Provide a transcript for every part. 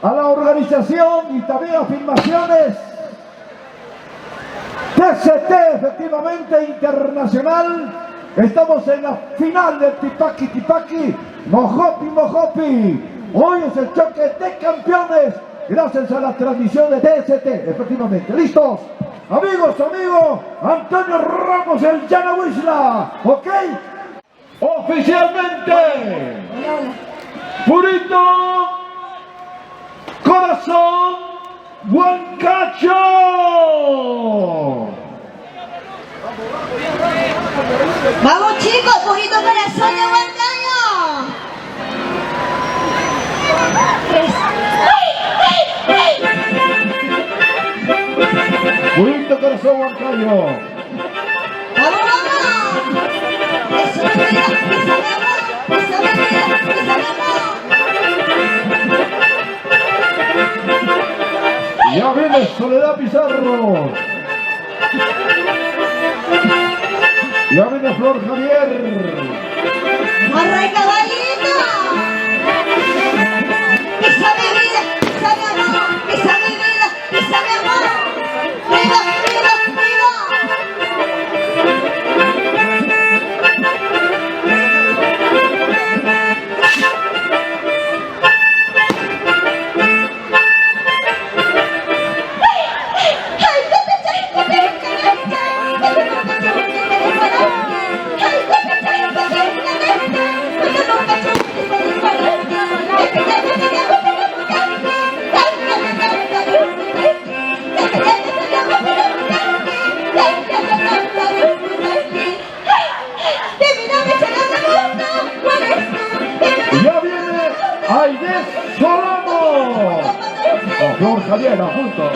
a la organización y también afirmaciones. TCT, efectivamente, internacional. Estamos en la final del Tipaqui, Mojopi. Hoy es el choque de campeones, gracias a la transmisión de TCT, efectivamente. ¿Listos? Amigos, Antonio Ramos, el Yanahuisla, ¿ok? Oficialmente, Purito Corazón Huancayo. Vamos chicos, Purito Corazón de Huancayo. Purito Corazón Huancayo. ¡Vamos! ¡Eso me mira! Ya viene Soledad Pizarro. Ya viene Flor Javier. ¡Arre caballito! ¡Pisa mi vida! ¡Pisa mi amor! ¡Pisa mi vida! ¡Pisa mi amor! ¡Viva! Ya viene Aidez Solano. Con Flor Javier juntos.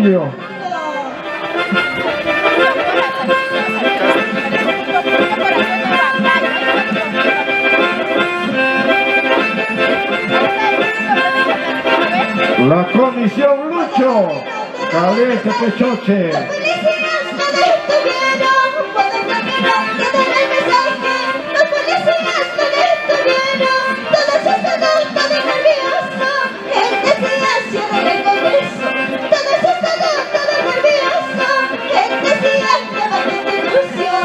escenario. La comisión Lucho, Caliente Pechoche. Los policías no detuvieron, pueden caminar, que den el mensaje. Los policías no detuvieron, todos estaban tan nerviosos. Él decía, cierren el Congreso, todos estaban tan nerviosos. Él decía, levanten denuncia.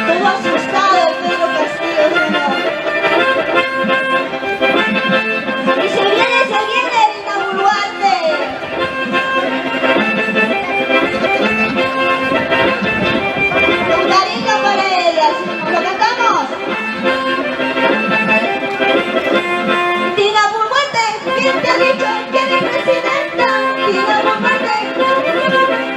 Todo asustado Pedro Castillo, señor. Y se viene Dina Boluarte. Con cariño para ella, ¿lo cantamos? Dina Boluarte, ¿quién te ha dicho que eres presidenta? Dina Boluarte,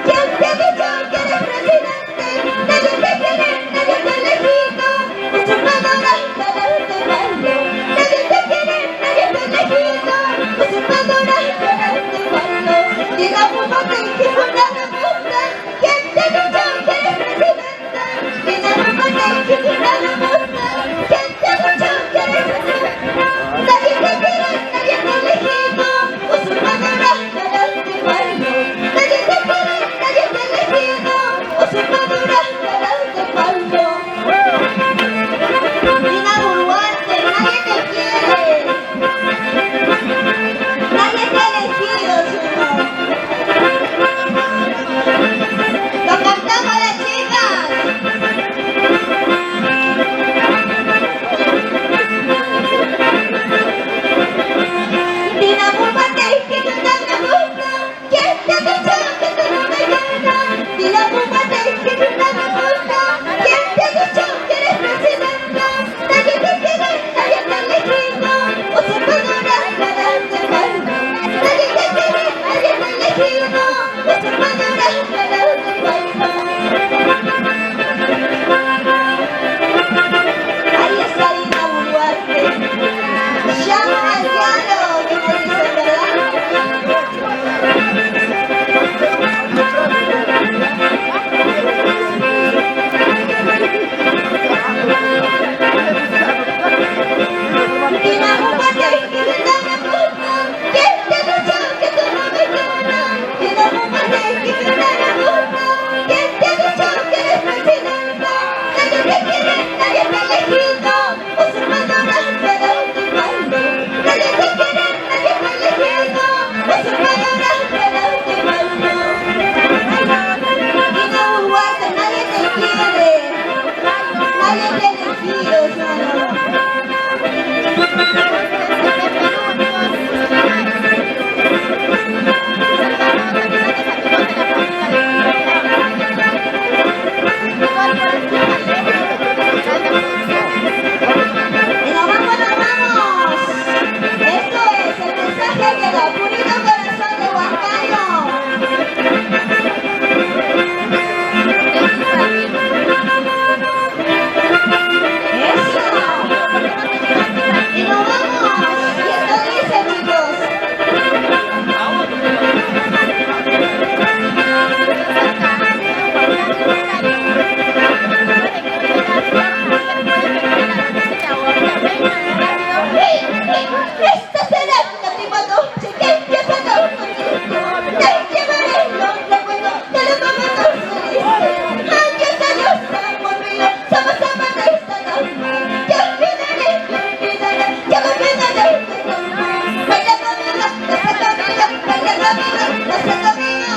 ¿quién te ha dicho que eres presidente? Nadie te quiere, nadie te ha elegido, usurpadora de este pueblo. Nadie te quiere, nadie te ha elegido, usurpadora de este pueblo. Dina Boluarte, que no la gusta, ¿quién te ha dicho que eres presidenta? Dina Boluarte, que no la gusta, ¿quién te ha dicho que eres presidenta? Nadie te quiere, nadie te ha elegido, usurpadora de este pueblo. Nadie te quiere, nadie te ha elegido, usurpadora de este pueblo. Dina Boluarte, nadie te quiere. Nadie te ha elegido, señor. Lo cantamos las chicas. Dina Boluarte, que tú no me gusta. ¿Quién te ha dicho que tú no me gustas? Dina Boluarte, que tú no me gusta. ¿Quién te ha dicho que eres presidenta? Nadie te quiere, nadie te ha elegido, usurpadora de este pueblo. Nadie te quiere, nadie te ha elegido, usurpadora de este pueblo. Ahí está Dina Boluarte. Llama al diálogo, que me dicen, ¿verdad? Dina Boluarte, que tú no me gustas. ¿Quién te ha dicho que tú no me gustas? Dina Boluarte, que tú no me gustas. ¿Quién te ha dicho que eres presidenta? Nadie te quiere, nadie te ha elegido, usurpadora de este pueblo. Nadie te quiere, nadie te ha elegido, usurpadora de este pueblo. Dina Boluarte, nadie te quiere, nadie te ha elegido, señor. Y nos vamos. Esto es el mensaje que da purito corazón de Huancayo. Eso. Y nos vamos. Y esto dice, chicos. Esta será la última noche que empieza la contigo. Te llevaré los recuerdos de los momentos felices. Aunque esta Dios por mí, somos amantes esta noche. Te olvidaré, ya me olvidaré de tu amor. Baila conmigo, danza conmigo, baila conmigo, danza conmigo.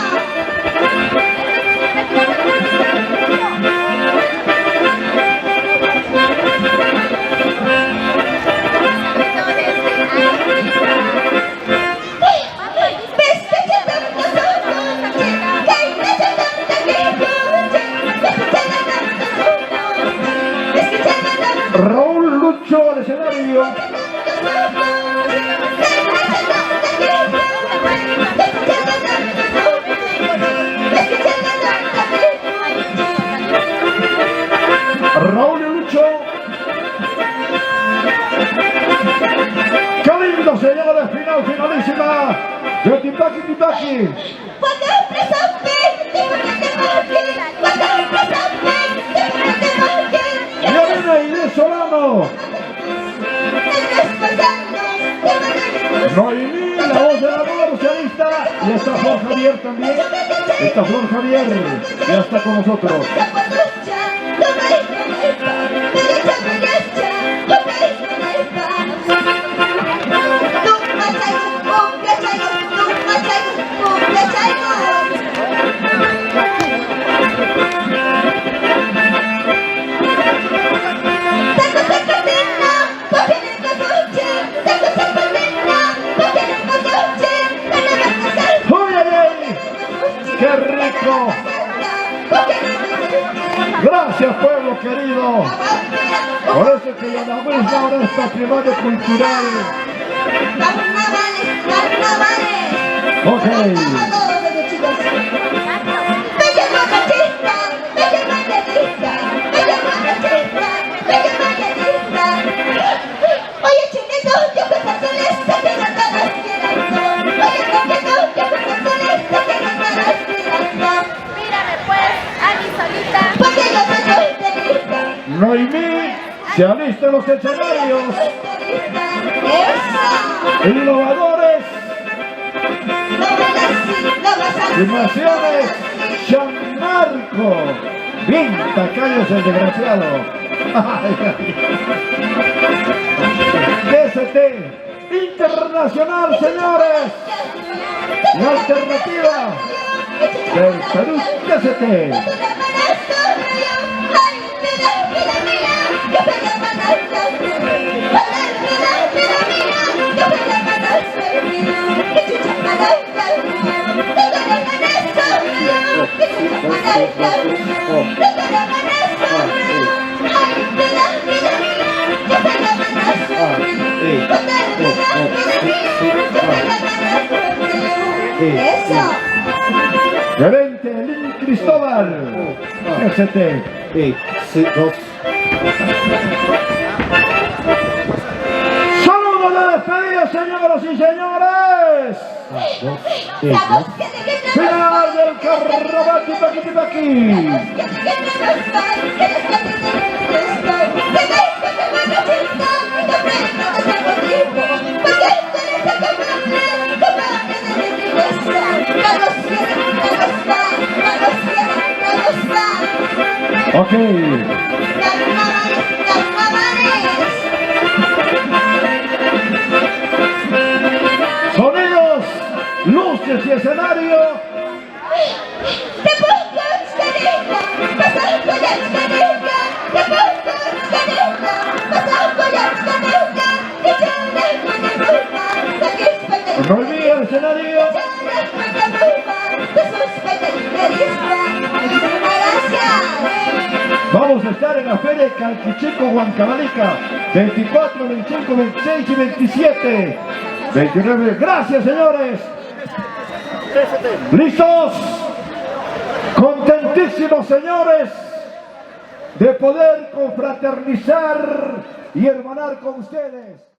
Raúl Lucho al escenario. Raúl Lucho. Qué lindo, señores, finalísima. Tipaqui, Tipaqui. Cuando un presente, cuando un presente, Ya viene Inés Solano. Noemí, la voz del amor socialista. Y está Flor Javier también. Está Flor Javier. Ya está con nosotros. ¡Qué rico! Gracias, pueblo querido. Por eso que llamamos ahora esta patrimonio cultural. Ok. Noemí se alista en los escenarios. Innovadores. Filmaciones. Gianmarco. Bien tacaños el desgraciado. DST Internacional, señores. La alternativa del Perú DST. Eso. Gerente Lin Cristóbal. ST. Saludos de despedida, señoras y señores. Final del carnaval Tipaqui, Tipaqui. Ok. Sonidos, luces y escenario. No olvide el escenario. Vamos a estar en la Feria de Calquichico, Huancavelica, 24, 25, 26 y 27. 29. Gracias, señores. ¿Listos? Contentísimos, señores, de poder confraternizar y hermanar con ustedes.